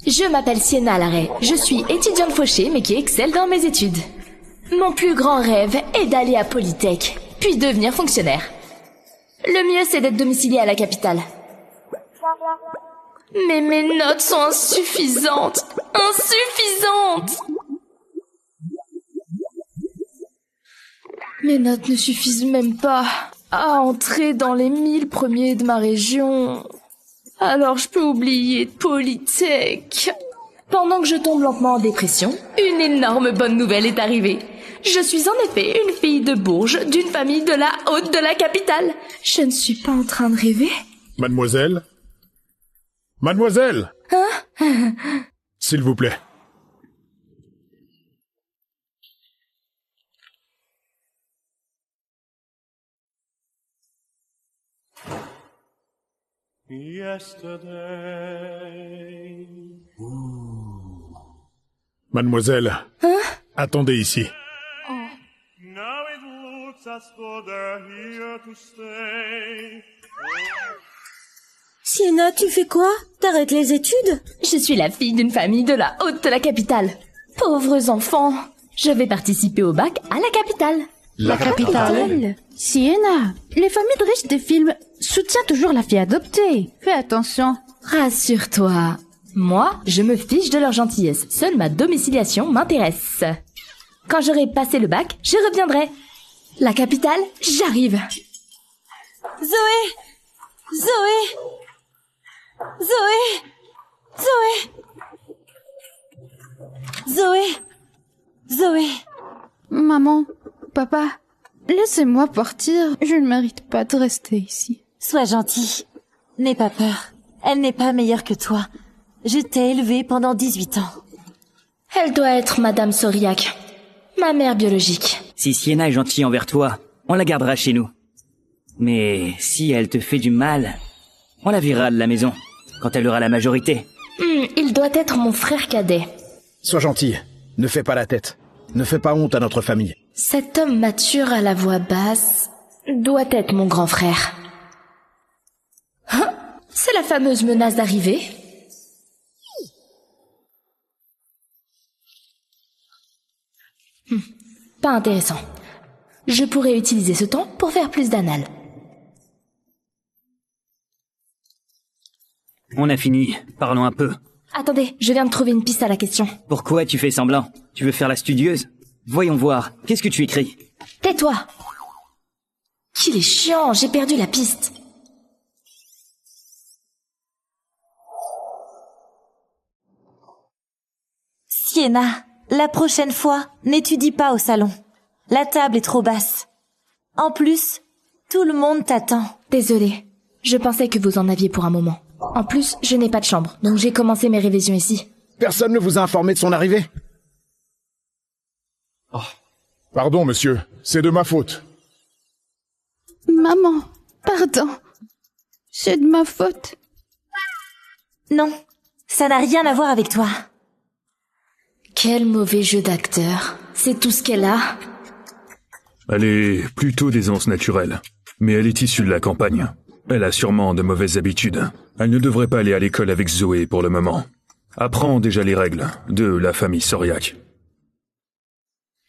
Je m'appelle Sienna Larrey. Je suis étudiante fauchée mais qui excelle dans mes études. Mon plus grand rêve est d'aller à Polytech, puis devenir fonctionnaire. Le mieux, c'est d'être domiciliée à la capitale. Mais mes notes sont insuffisantes. Mes notes ne suffisent même pas à entrer dans les 1000 premiers de ma région. Alors je peux oublier Polytech. Pendant que je tombe lentement en dépression, une énorme bonne nouvelle est arrivée. Je suis en effet une fille de Bourges, d'une famille de la haute de la capitale. Je ne suis pas en train de rêver. Mademoiselle? Mademoiselle! Hein? S'il vous plaît. Mademoiselle, Hein? attendez ici. Sienna, tu fais quoi? T'arrêtes les études? Je suis la fille d'une famille de la haute de la capitale. Pauvres enfants. Je vais participer au bac à la capitale. La capitale. Sienna, les familles de riches des films soutiennent toujours la fille adoptée. Fais attention. Rassure-toi. Moi, je me fiche de leur gentillesse. Seule ma domiciliation m'intéresse. Quand j'aurai passé le bac, je reviendrai. La capitale, j'arrive. Zoé! Zoé! Zoé! Zoé! Zoé! Zoé! Maman, papa, laissez-moi partir. Je ne mérite pas de rester ici. Sois gentil. N'aie pas peur. Elle n'est pas meilleure que toi. Je t'ai élevée pendant 18 ans. Elle doit être Madame Sauriac, ma mère biologique. Si Sienna est gentille envers toi, on la gardera chez nous. Mais si elle te fait du mal, on la virera de la maison, quand elle aura la majorité. Il doit être mon frère cadet. Sois gentil, ne fais pas la tête. Ne fais pas honte à notre famille. Cet homme mature à la voix basse doit être mon grand frère. Hein? C'est la fameuse menace d'arrivée. Pas intéressant. Je pourrais utiliser ce temps pour faire plus d'anal. On a fini, parlons un peu. Attendez, je viens de trouver une piste à la question. Pourquoi tu fais semblant? Tu veux faire la studieuse? Voyons voir, qu'est-ce que tu écris? Tais-toi! Qu'il est chiant, j'ai perdu la piste. Sienna, la prochaine fois, n'étudie pas au salon. La table est trop basse. En plus, tout le monde t'attend. Désolée, je pensais que vous en aviez pour un moment. En plus, je n'ai pas de chambre, donc j'ai commencé mes révisions ici. Personne ne vous a informé de son arrivée? Pardon, monsieur, c'est de ma faute. Maman, pardon. C'est de ma faute. Non, ça n'a rien à voir avec toi. Quel mauvais jeu d'acteur. C'est tout ce qu'elle a. Elle est plutôt d'aisance naturelle, mais elle est issue de la campagne. Elle a sûrement de mauvaises habitudes. Elle ne devrait pas aller à l'école avec Zoé pour le moment. Apprends déjà les règles de la famille Sauriac.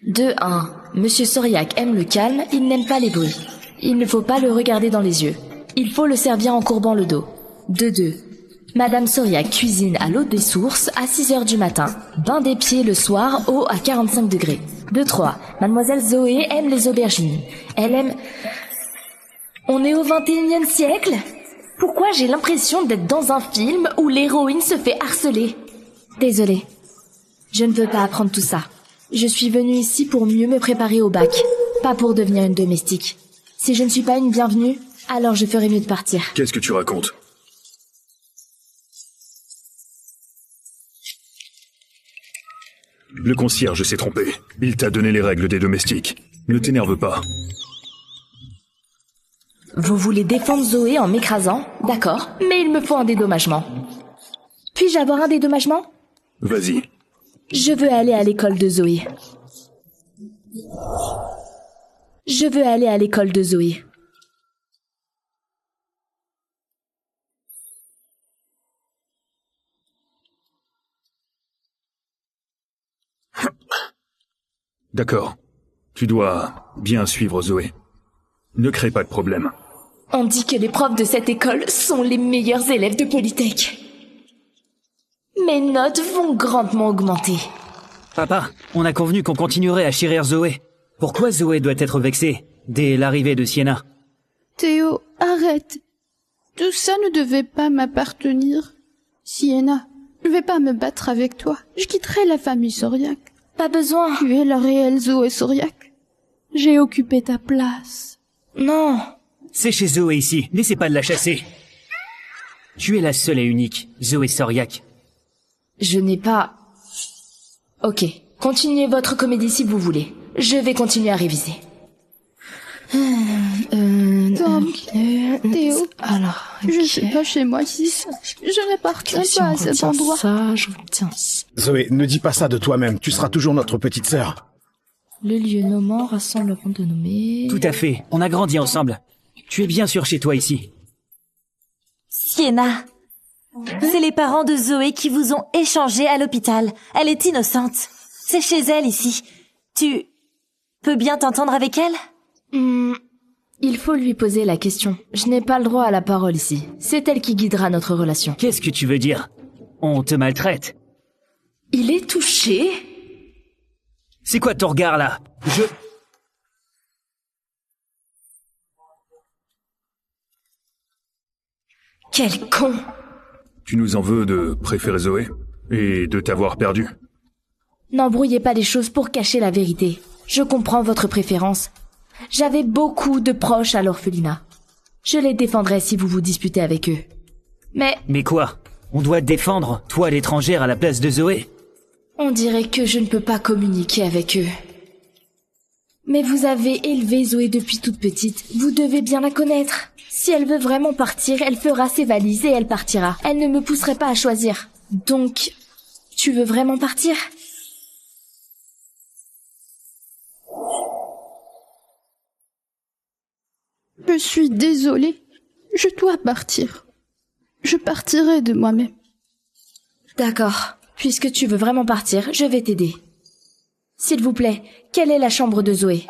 2-1. Monsieur Sauriac aime le calme, il n'aime pas les bruits. Il ne faut pas le regarder dans les yeux. Il faut le servir en courbant le dos. 2-2. Madame Sauriac cuisine à l'eau des sources à 6h du matin. Bain des pieds le soir, eau à 45 degrés. 2-3. Mademoiselle Zoé aime les aubergines. Elle aime... On est au 21e siècle? Pourquoi j'ai l'impression d'être dans un film où l'héroïne se fait harceler? Désolée. Je ne veux pas apprendre tout ça. Je suis venue ici pour mieux me préparer au bac, pas pour devenir une domestique. Si je ne suis pas une bienvenue, alors je ferais mieux de partir. Qu'est-ce que tu racontes? Le concierge s'est trompé. Il t'a donné les règles des domestiques. Ne t'énerve pas. Vous voulez défendre Zoé en m'écrasant? D'accord, mais il me faut un dédommagement. Puis-je avoir un dédommagement? Vas-y. Je veux aller à l'école de Zoé. Je veux aller à l'école de Zoé. D'accord. Tu dois bien suivre Zoé. Ne crée pas de problème. On dit que les profs de cette école sont les meilleurs élèves de Polytech. Mes notes vont grandement augmenter. Papa, on a convenu qu'on continuerait à chérir Zoé. Pourquoi Zoé doit être vexée dès l'arrivée de Sienna? Théo, arrête. Tout ça ne devait pas m'appartenir. Sienna, je vais pas me battre avec toi. Je quitterai la famille Sauriac. Pas besoin. Tu es la réelle Zoé Sauriac. J'ai occupé ta place. Non. C'est chez Zoé ici, n'essaie pas de la chasser. Tu es la seule et unique, Zoé Sauriac. Je n'ai pas... Ok, continuez votre comédie si vous voulez. Je vais continuer à réviser. Tom, Théo, Alors, je suis pas chez moi ici. Je n'appartiens pas à cet endroit. Ça, je retiens. Zoé, ne dis pas ça de toi-même. Tu seras toujours notre petite sœur. Le lieu nommant, rassemblement de nommés... Tout à fait, on a grandi ensemble. Tu es bien sûr chez toi ici. Sienna, c'est les parents de Zoé qui vous ont échangé à l'hôpital. Elle est innocente. C'est chez elle ici. Tu peux bien t'entendre avec elle? Il faut lui poser la question. Je n'ai pas le droit à la parole ici. C'est elle qui guidera notre relation. Qu'est-ce que tu veux dire? On te maltraite? Il est touché? C'est quoi ton regard là? Quel con! Tu nous en veux de préférer Zoé et de t'avoir perdu. N'embrouillez pas les choses pour cacher la vérité. Je comprends votre préférence. J'avais beaucoup de proches à l'orphelinat. Je les défendrai si vous vous disputez avec eux. Mais quoi? On doit te défendre, toi l'étrangère à la place de Zoé? On dirait que je ne peux pas communiquer avec eux. Mais vous avez élevé Zoé depuis toute petite. Vous devez bien la connaître. Si elle veut vraiment partir, elle fera ses valises et elle partira. Elle ne me pousserait pas à choisir. Donc, tu veux vraiment partir? Je suis désolée. Je dois partir. Je partirai de moi-même. D'accord. Puisque tu veux vraiment partir, je vais t'aider. S'il vous plaît, quelle est la chambre de Zoé?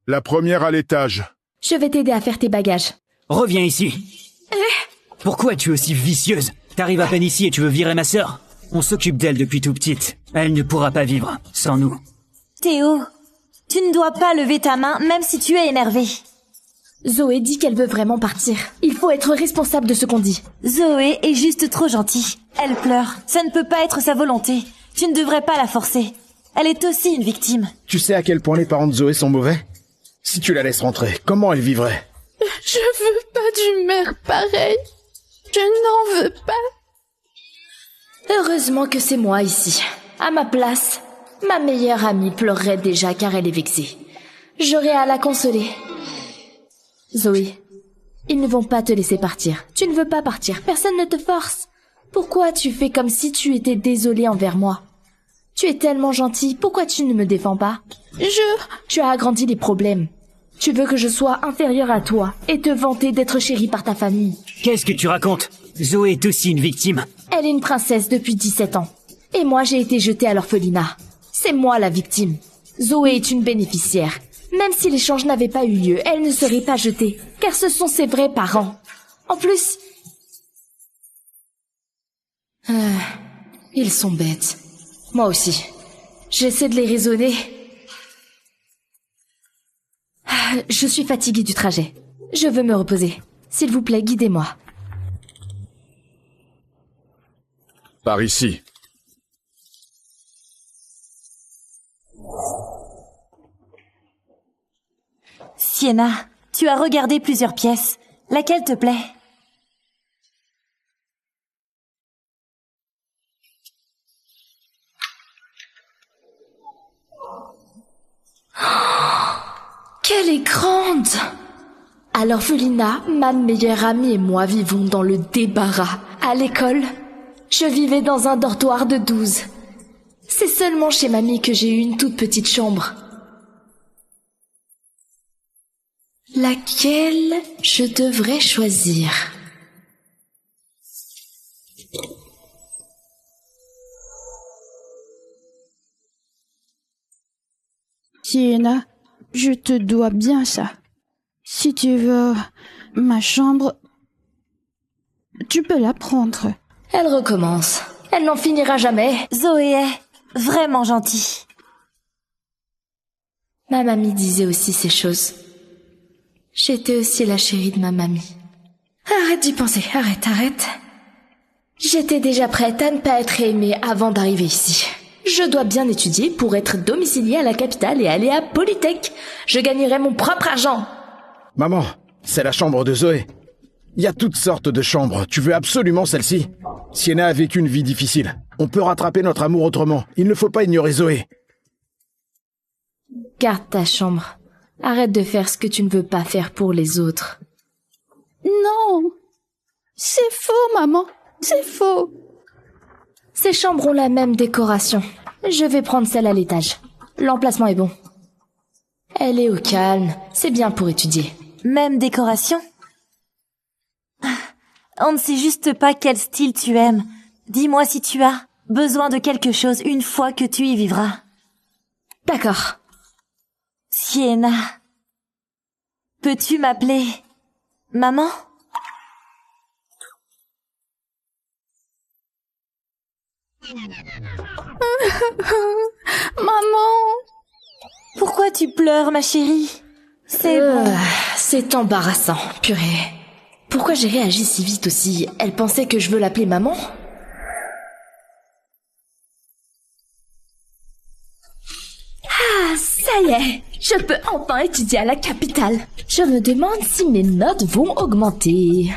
La première à l'étage. Je vais t'aider à faire tes bagages. Reviens ici. Pourquoi es-tu aussi vicieuse? T'arrives à peine ici et tu veux virer ma sœur? On s'occupe d'elle depuis tout petite. Elle ne pourra pas vivre sans nous. Théo, tu ne dois pas lever ta main même si tu es énervé. Zoé dit qu'elle veut vraiment partir. Il faut être responsable de ce qu'on dit. Zoé est juste trop gentille. Elle pleure. Ça ne peut pas être sa volonté. Tu ne devrais pas la forcer. Elle est aussi une victime. Tu sais à quel point les parents de Zoé sont mauvais? Si tu la laisses rentrer, comment elle vivrait? Je veux pas d'une mère pareille. Je n'en veux pas. Heureusement que c'est moi ici. À ma place, ma meilleure amie pleurerait déjà car elle est vexée. J'aurais à la consoler. Zoé, ils ne vont pas te laisser partir. Tu ne veux pas partir, personne ne te force. Pourquoi tu fais comme si tu étais désolée envers moi? Tu es tellement gentille, pourquoi tu ne me défends pas? Tu as agrandi les problèmes. Tu veux que je sois inférieure à toi et te vanter d'être chérie par ta famille. Qu'est-ce que tu racontes? Zoé est aussi une victime. Elle est une princesse depuis 17 ans. Et moi j'ai été jetée à l'orphelinat. C'est moi la victime. Zoé est une bénéficiaire. Même si l'échange n'avait pas eu lieu, elle ne serait pas jetée, car ce sont ses vrais parents. En plus... ils sont bêtes. Moi aussi. J'essaie de les raisonner. Je suis fatiguée du trajet. Je veux me reposer. S'il vous plaît, guidez-moi. Par ici. Sienna, tu as regardé plusieurs pièces. Laquelle te plaît? Qu'elle est grande! À l'orphelinat, ma meilleure amie et moi vivons dans le débarras. À l'école, je vivais dans un dortoir de 12. C'est seulement chez mamie que j'ai eu une toute petite chambre. Laquelle je devrais choisir? Sienna, je te dois bien ça. Si tu veux ma chambre, tu peux la prendre. Elle recommence. Elle n'en finira jamais. Zoé est vraiment gentille. Ma mamie disait aussi ces choses. J'étais aussi la chérie de ma mamie. Arrête d'y penser, arrête. J'étais déjà prête à ne pas être aimée avant d'arriver ici. Je dois bien étudier pour être domiciliée à la capitale et aller à Polytech. Je gagnerai mon propre argent. Maman, c'est la chambre de Zoé. Il y a toutes sortes de chambres. Tu veux absolument celle-ci? Sienna a vécu une vie difficile. On peut rattraper notre amour autrement. Il ne faut pas ignorer Zoé. Garde ta chambre. Arrête de faire ce que tu ne veux pas faire pour les autres. Non, c'est faux, maman. C'est faux. Ces chambres ont la même décoration. Je vais prendre celle à l'étage. L'emplacement est bon. Elle est au calme. C'est bien pour étudier. Même décoration? On ne sait juste pas quel style tu aimes. Dis-moi si tu as besoin de quelque chose une fois que tu y vivras. D'accord. Sienna, peux-tu m'appeler maman? Maman! Pourquoi tu pleures, ma chérie? C'est bon. C'est embarrassant, purée. Pourquoi j'ai réagi si vite aussi? Elle pensait que je veux l'appeler maman? Ah, ça y est! Je peux enfin étudier à la capitale. Je me demande si mes notes vont augmenter.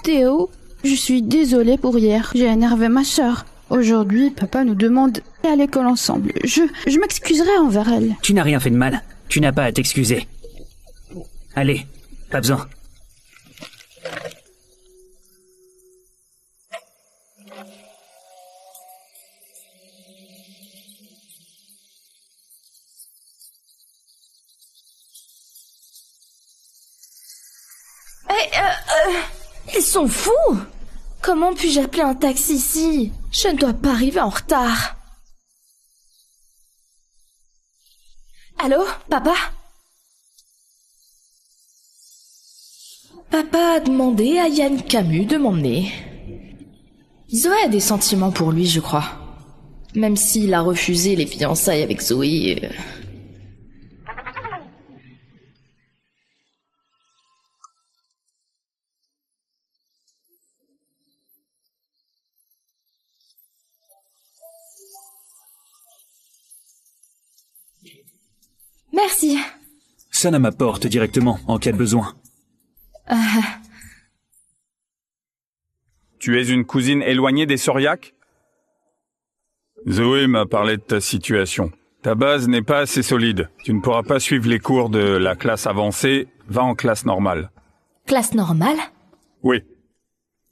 Théo, je suis désolée pour hier. J'ai énervé ma sœur. Aujourd'hui, papa nous demande d'aller à l'école ensemble. Je m'excuserai envers elle. Tu n'as rien fait de mal. Tu n'as pas à t'excuser. Allez, pas besoin. Ils sont fous! Comment puis-je appeler un taxi ici? Je ne dois pas arriver en retard. Allô, papa? Papa a demandé à Yann Camus de m'emmener. Zoé a des sentiments pour lui, je crois. Même s'il a refusé les fiançailles avec Zoé... Merci. Sonne à ma porte directement, en cas de besoin. Tu es une cousine éloignée des Sauriac? Zoé m'a parlé de ta situation. Ta base n'est pas assez solide. Tu ne pourras pas suivre les cours de la classe avancée. Va en classe normale. Classe normale? Oui.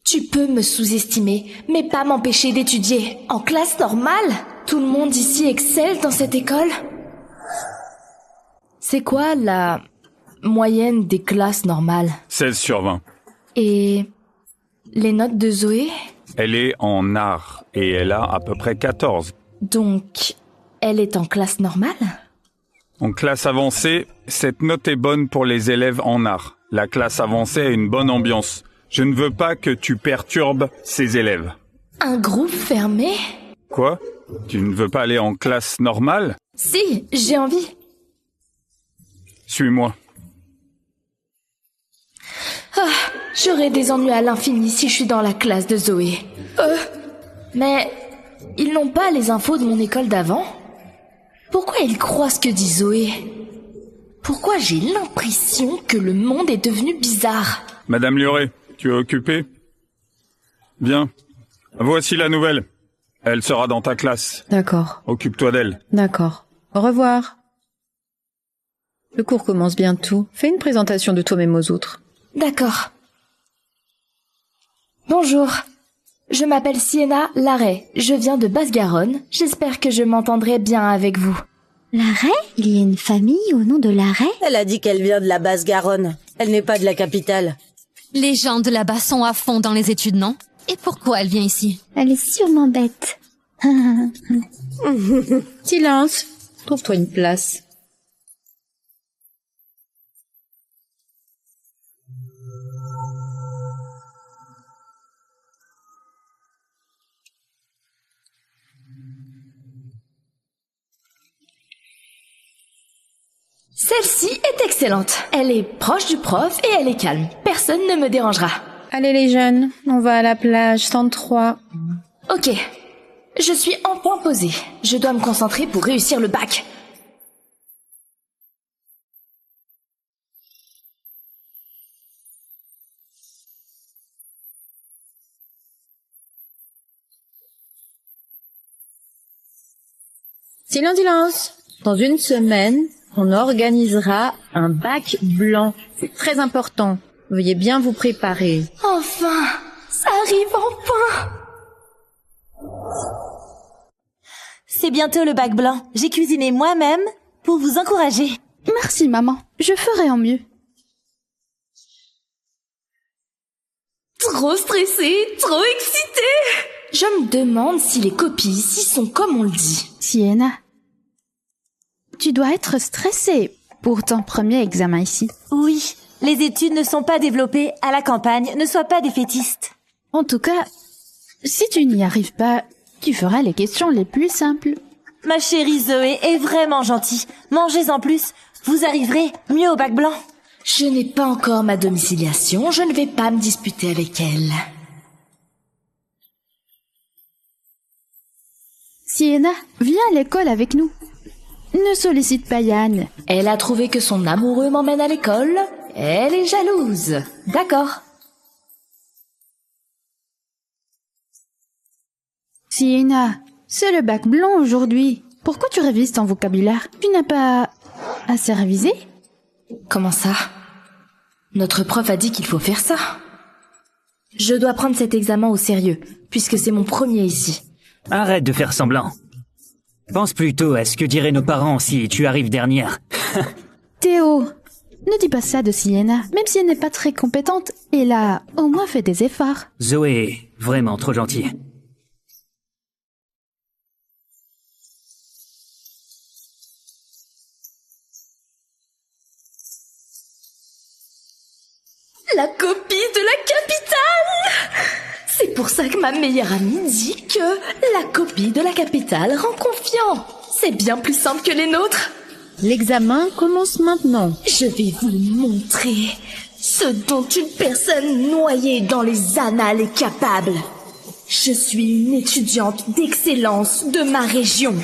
Tu peux me sous-estimer, mais pas m'empêcher d'étudier. En classe normale? Tout le monde ici excelle dans cette école? C'est quoi la moyenne des classes normales? 16 sur 20. Et les notes de Zoé? Elle est en art et elle a à peu près 14. Donc, elle est en classe normale? En classe avancée, cette note est bonne pour les élèves en art. La classe avancée a une bonne ambiance. Je ne veux pas que tu perturbes ces élèves. Un groupe fermé? Quoi? Tu ne veux pas aller en classe normale? Si, j'ai envie. Suis-moi. J'aurai des ennuis à l'infini si je suis dans la classe de Zoé. Mais ils n'ont pas les infos de mon école d'avant? Pourquoi ils croient ce que dit Zoé? Pourquoi j'ai l'impression que le monde est devenu bizarre? Madame Lioré, tu es occupée? Bien. Voici la nouvelle. Elle sera dans ta classe. D'accord. Occupe-toi d'elle. D'accord. Au revoir. Le cours commence bientôt. Fais une présentation de toi-même aux autres. D'accord. Bonjour. Je m'appelle Sienna Larrey. Je viens de Basse-Garonne. J'espère que je m'entendrai bien avec vous. Larrey? Il y a une famille au nom de Larrey? Elle a dit qu'elle vient de la Basse-Garonne. Elle n'est pas de la capitale. Les gens de là-bas sont à fond dans les études, non? Et pourquoi elle vient ici? Elle est sûrement bête. Silence. Trouve-toi une place. Celle-ci est excellente. Elle est proche du prof et elle est calme. Personne ne me dérangera. Allez les jeunes, on va à la plage, 103. Ok. Je suis enfin posée. Je dois me concentrer pour réussir le bac. Silence. Dans une semaine, on organisera un bac blanc. C'est très important. Veuillez bien vous préparer. Enfin! Ça arrive enfin! C'est bientôt le bac blanc. J'ai cuisiné moi-même pour vous encourager. Merci, maman. Je ferai en mieux. Trop stressée, trop excitée! Je me demande si les copies ici sont comme on le dit. Sienna, tu dois être stressée pour ton premier examen ici. Oui, les études ne sont pas développées à la campagne. Ne sois pas défaitiste. En tout cas, si tu n'y arrives pas, tu feras les questions les plus simples. Ma chérie Zoé est vraiment gentille. Mangez-en plus. Vous arriverez mieux au bac blanc. Je n'ai pas encore ma domiciliation. Je ne vais pas me disputer avec elle. Sienna, viens à l'école avec nous. Ne sollicite pas Yann. Elle a trouvé que son amoureux m'emmène à l'école. Elle est jalouse. D'accord. Sienna, c'est le bac blanc aujourd'hui. Pourquoi tu révises ton vocabulaire? Tu n'as pas assez révisé? Comment ça? Notre prof a dit qu'il faut faire ça. Je dois prendre cet examen au sérieux, puisque c'est mon premier ici. Arrête de faire semblant. Pense plutôt à ce que diraient nos parents si tu arrives dernière. Théo, ne dis pas ça de Sienna. Même si elle n'est pas très compétente, elle a au moins fait des efforts. Zoé est vraiment trop gentille. La copie de la capitale! C'est pour ça que ma meilleure amie dit que la copie de la capitale rend confiant. C'est bien plus simple que les nôtres. L'examen commence maintenant. Je vais vous montrer ce dont une personne noyée dans les annales est capable. Je suis une étudiante d'excellence de ma région.